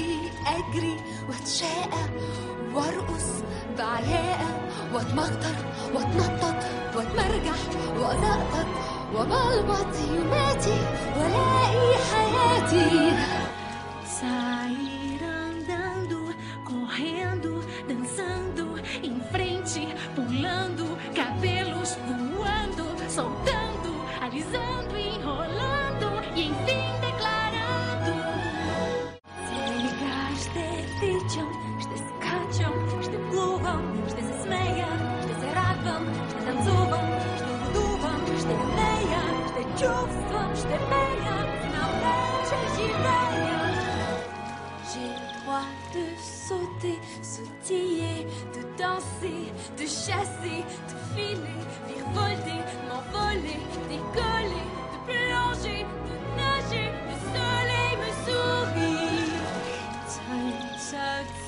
نفسي أجري وأتشاقى وأرقص بعياقة وأتمخطر وأتنطط وأتمرجح وأزقطط وبلبط يوماتي وألاقي حياتي. Sair andando, correndo, dançando, em frente, pulando, cabelos voando, soltando, alisando, enrolando e enfim declarando. Сега ще тичам, ще скачам, ще плувам, ще се смея, ще се радвам, ще танцувам, ще водувам, ще лея, ще чувствам, ще пея, знам вече живея. J'ai le droit de sauter, sautiller, de danser, de chasser, de filer, virevolter, m'envoler, décoller, de plonger, de nager, le soleil me sourit. 隨着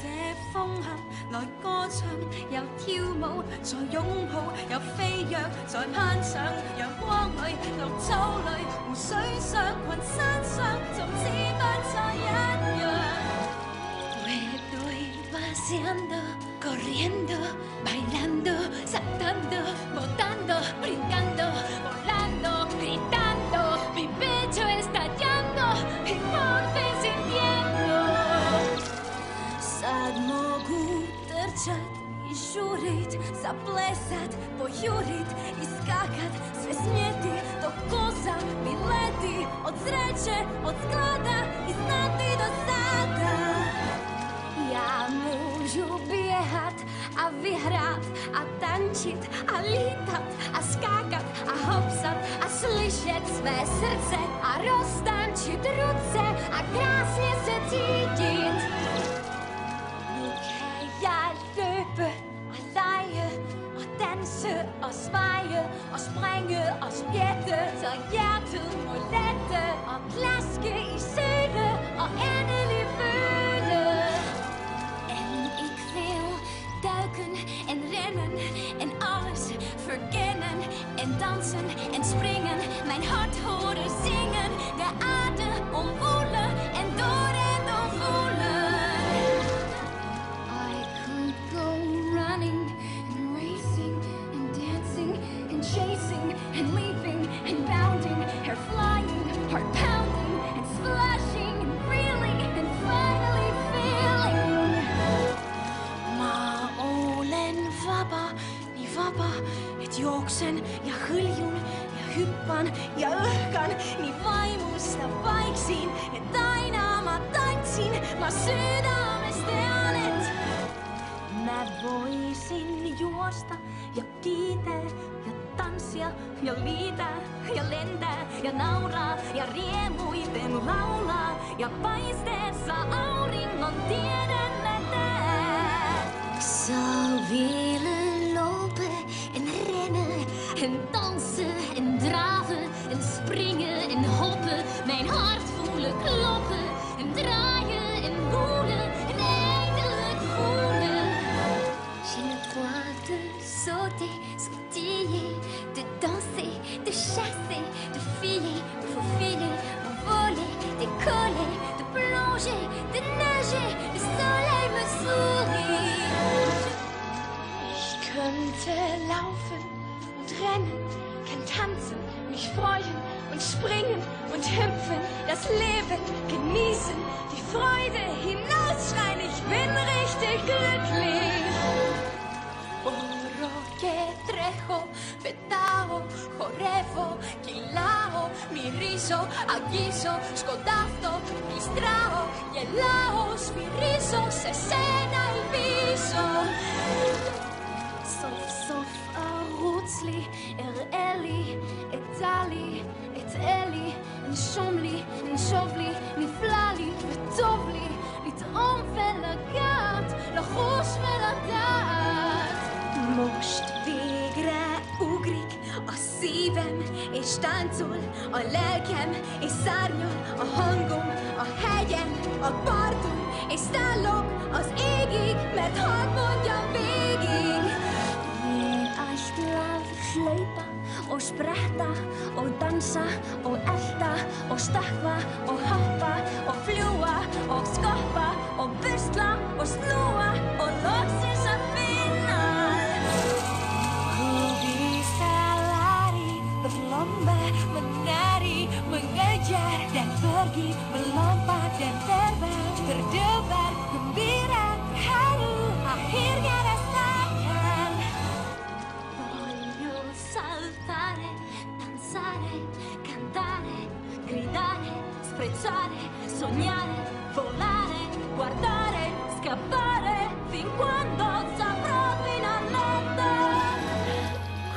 這風行來歌唱，有跳舞在擁抱，有飛躍在攀上，陽光裏、綠草裏、湖水上、群山上，總之不再一樣。Puedo ir paseando, corriendo, bailando, saltando, botando, brincando, volando, gritando, mi pecho estallando, mi cuerpo sintiendo. Sad mogu trčat i žurit, zaplesat, pojurit i skakat, sve smjeti dok kosa mi leti od sreće, od sklada i znati do sada. Ja můžu běhat a vyhrát a tančit a lítat a skákat a hopsat a slyšet své srdce a roztančit ruce a krásně se cítit. Nu kan jeg løbe og lege og danse og sveje og springe og spjætte, så hjertet må lette og plaske i søle og endelig føle. Duiken en rennen en alles verkennen en dansen en springen, mijn hart horen zingen, de aarde omwoelen en door en doorvoelen. I could go running and racing and dancing and chasing and leaping and bounding, hair flying, heart pounding and splashing and reeling and finally feeling. Vapaa, et juoksen ja hyljun ja hyppän ja õhkan nii vaimust vaiksin, et aina ma tantsin, ma sydämest tean, et mä voisin juosta ja kiitää ja tanssia ja liitää ja lentää ja nauraa ja riemuiten laulaa ja paisteessa auringon tiedän mä tää. Zal willen lopen en rennen en dansen en draven en springen en hoppen, mijn hart voelen kloppen en draaien en woelen en eindelijk voelen. J'ai le droit de sauter, sautiller, de danser, de chasser, de filer, de faufiler, de voler, décoller, de plonger, de nager, le soleil me sourit. Ich könnte laufen und rennen, kann tanzen, mich freuen und springen und hüpfen, das Leben genießen, die Freude hinausschreien, ich bin richtig glücklich. Oro que trejo, petao, jorefo, quilao, mi riso, aguiso, scodato, distrao, yelaos, mi riso, se sena il viso. סוף סוף ערוץ לי, הראה לי, אתא לי, אתאה לי, נשום לי, נשוב לי, נפלא לי וטוב לי, לטעום ולגעת, לחוש ולדעת. Most végre ugrik a szívem, és táncol a lelkem, és szárnyal a hangom a hegyen, a parton, és szállok az égig, mert hadd mondjam végig. Ég ætla að hlaupa og spretta og dansa og elta og stökkva og hoppa og fljúga og skoppa snua och loksas att finna. Ku bisa lari, berlomba, menari, mengejar dan pergi, melompat dan terbang, berdebar, gembira, haru, akhirnya rasakan. Voglio saltare, danzare, cantare, gridare, sprezzare, sognare, volare, guardare, scappare, fin quando saprò finalmente.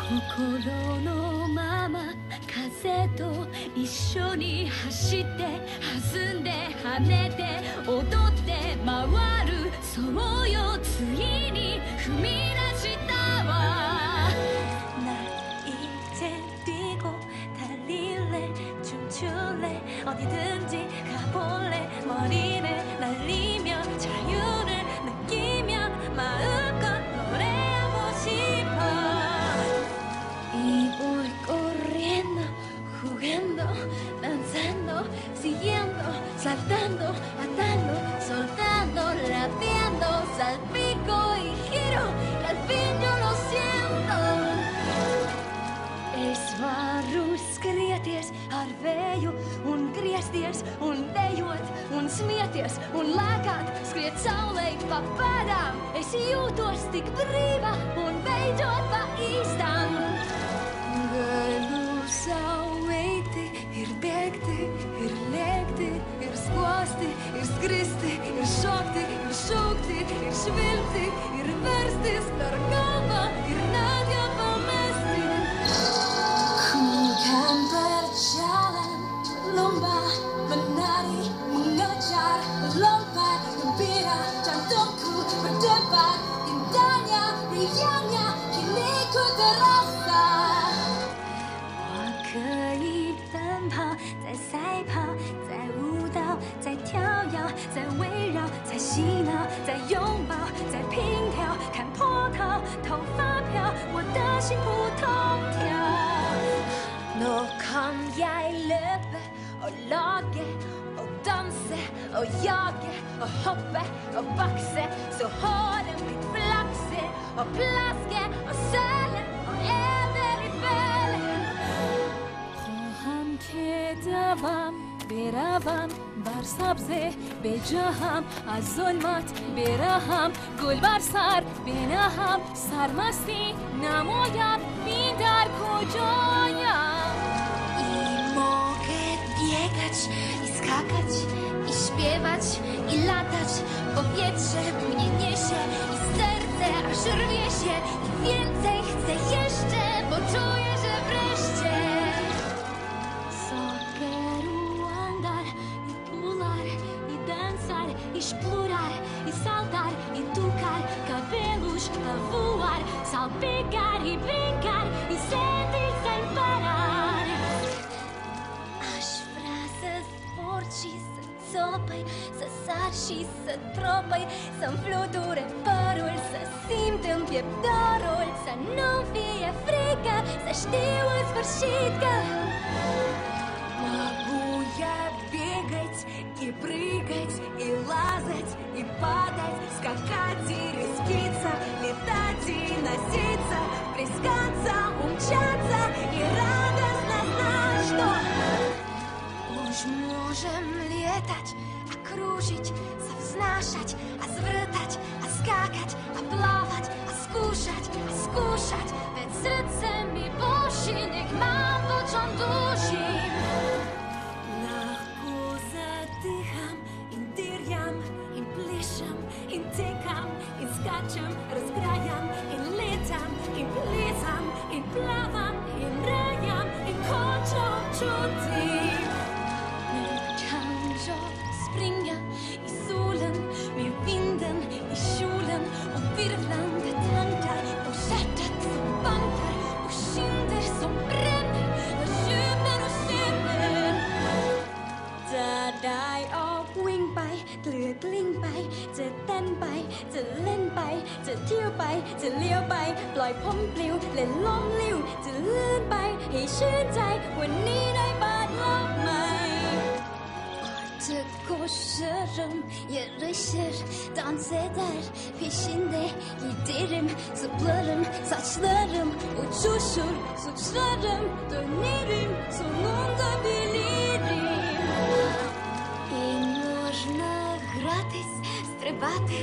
Kokoro no mama, 風と一緒に走って弾んで跳ねて踊って回る、そうよついに踏み出したわ。날 이제 뛰고 달릴래, 춤출래, 어디든지 가볼래, 머리를 날리며 자유를 느끼며 마음껏 노래하고 싶어. Y voy corriendo, jugando, danzando, siguiendo, saltando, atando, soltando, latiendo, salpico y giro, y al fin yo lo siento. Es varu skrieties ar vēju un griezties un dejot un smieties un lēkāt, skriet saulē pa pēdām. Es jūtos tik brīva un beidzot pa īstam. Galiu sau eiti ir bėgti, ir lėkti, ir skosti, ir skristi, ir šokti, ir šaukti, ir švilpti, ir verstis per galvą, ir netgi pamesti. Kan berjalan, lomba, menari, mengejar, melompat, gembira, jantungku berdebar, indahnya, riangnya, kini ku terasa. 我可以奔跑，在赛跑，在舞蹈，在跳跃，在围绕，在洗脑，在拥抱，在平跳，看波涛，头发飘，我的心扑通跳。Nå kan jeg løpe og lage og danse og jage og hoppe og bakse, så håret mitt flakser og plasker og søler og evig føler. خواهم که دوام بروم بر سبزه به جهم، از ظلمت برهم گل بر سر بنهم، سرمستی نمایم بین در کجایم. I mogę biegać i skakać i śpiewać i latać, powietrze mnie niesie i serce aż rwie się i więcej chcę jeszcze, bo czuję, że wreszcie Sokeru andar i pular i dansar i explorar i saltar i tocar cabelos a voar, salpicar e brincar e sentir sem parar. Aș vrea să sport și să țopăi, să sar și să tropăi, să-mi fluture părul, să simt în piept dorul, să nu-mi fie frică, să știu în sfârșit că могу я бегать и прыгать и лазать и падать, скакать и резвиться, летать и носиться, плескаться, умчаться и радостно знать, что już możem lietać, a krużyć, se wznaszać, a zwracać, a skakać, a plawać, a skuszać, więc serce mi bosi, niech mam pociąg dusi. Lahko zadycham, in dirjam, in pliszam, in tykam, in skaczam, rozgrajam, in letam, in plezam, in plawam, in rajam, in kończą czuty. Kan jag springa i solen med vinden i kjolen och virvlande tankar och hjärtat som bankar och kinder som bränner och djuper och känner. จะได้ออกวิ่งไปเกลือกลิ้งไปจะเต้นไปจะเล่นไปจะเที่ยวไปจะเลี้ยวไปปล่อยผมปลิวเล่นล้มลิ้วจะลื่นไปให้ชื่นใจวันนี้ได้เปิดโลกใหม่ จะ Koşa koşarım, yarışır, dans eder, peşinde giderim, zıplarım, saçlarım uçuşur, suçlarım, dönerim, sonunda bilirim. І можна гратись, стрибати,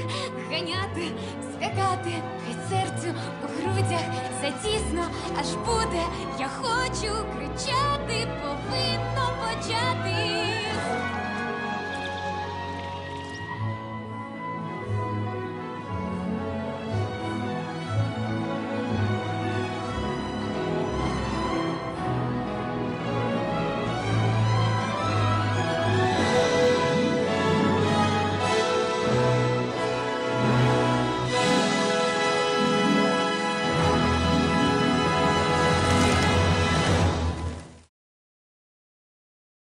ганяти, скакати, хай серцю в грудях затісно, аж буде, я хочу кричати, повинно почати.